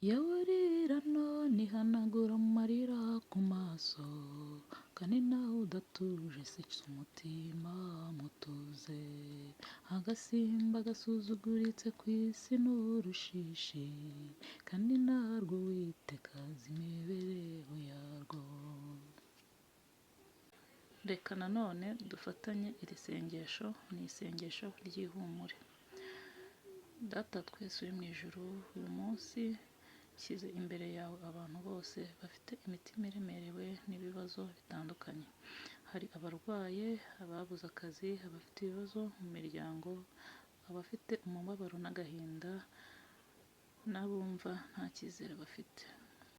yawarira none ihanagura amarira ku maso, kandi nawe udatuje sica umutima mutuze. Agasimba gasuzuguritse ku isi n'urushishi, kandi narwo Uwiteka azi imibereho yarwo. Reka nanone dufatanye iri sengesho, ni isengesho ry'ihumure. Data twese uri mu ijuru, uyu munsi nshyize imbere yawe abantu bose bafite imitima iremerewe n'ibibazo bitandukanye. Hari abarwaye, ababuze akazi, abafite ibibazo mu miryango, abafite umubabaro n'agahinda, n'abumva nta cyizere bafite.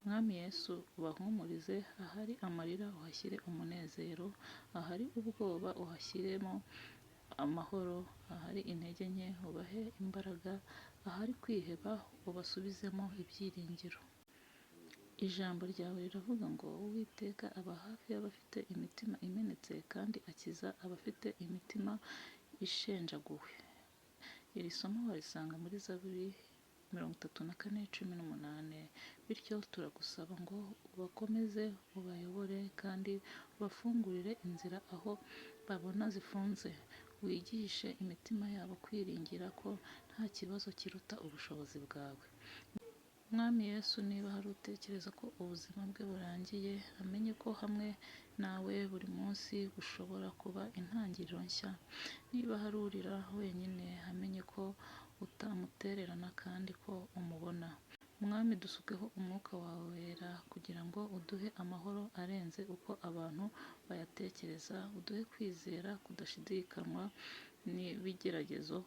Mwami Yesu, ubahumurize, ahari amarira uhashyire umunezero, ahari ubwoba uhashyiremo amahoro, ahari intege nke ubahe imbaraga, ahari kwiheba ubasubizemo ibyiringiro. Ijambo ryawe riravuga ngo Uwiteka aba hafi y'abafite imitima imenetse, kandi akiza abafite imitima ishenjaguwe. Iri somo warisanga muri Zaburi 34:18. Bityo turagusaba ngo ubakomeze, ubayobore, kandi ubafungurire inzira aho babona zifunze. Wigishe imitima yabo kwiringira ko nta kibazo kiruta ubushobozi bwawe. Mwami Yesu, niba hari utekereza ko ubuzima bwe burangiye, amenye ko hamwe nawe buri munsi bushobora kuba intangiriro nshya. Niba hari urira wenyine, amenye ko utamutererana kandi ko umubona. Mwami, dusukeho umwuka wawe wera kugira ngo uduhe amahoro arenze uko abantu bayatekereza, uduhe kwizera kudashidikanywa n'ibigeragezo,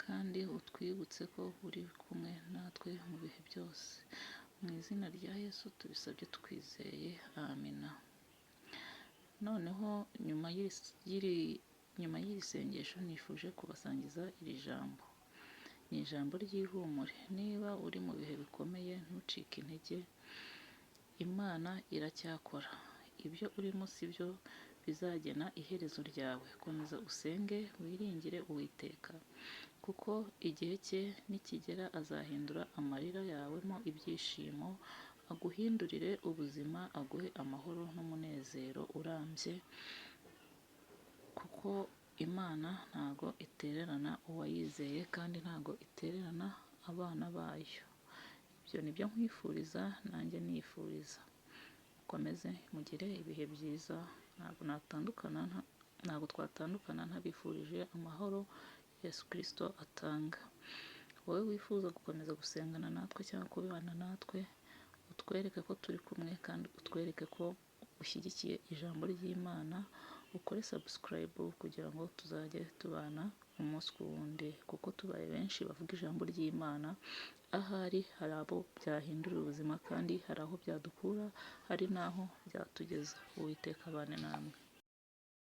kandi utwibutse ko uri kumwe natwe mu bihe byose. Mu izina rya Yesu tubisabye twizeye, amina. Noneho nyuma y'iri sengesho nifuje kubasangiza iri jambo. Ni ijambo ry'ihumure. Niba uri mu bihe bikomeye, ntucike intege. Imana iracyakora. Ibyo urimo si byo bizagena iherezo ryawe. Komeza usenge, wiringire Uwiteka, kuko igihe cye nikigera azahindura amarira yawe mo ibyishimo, aguhindurire ubuzima, aguhe amahoro n'umunezero urambye, kuko Imana ntago itererana uwayizeye, kandi ntago itererana abana bayo. Ibyo ni byo nkwifuriza, nanjye nifuriza. Mukomeze mugire ibihe byiza. Ntabwo twatandukana ntabifurije amahoro Yesu Kristo atanga. Wowe wifuza gukomeza gusengana natwe cyangwa kubana natwe, utwereke ko turi kumwe, kandi utwereke ko ushyigikiye ijambo ry'Imana. Ukore subscribe kugira ngo tuzajye tubana umunsi ku wundi, kuko tubaye benshi bavuga ijambo ry'Imana, ahari hari abo byahindurira ubuzima, kandi hari aho byadukura, hari n'aho byatugeza. Uwiteka abane namwe.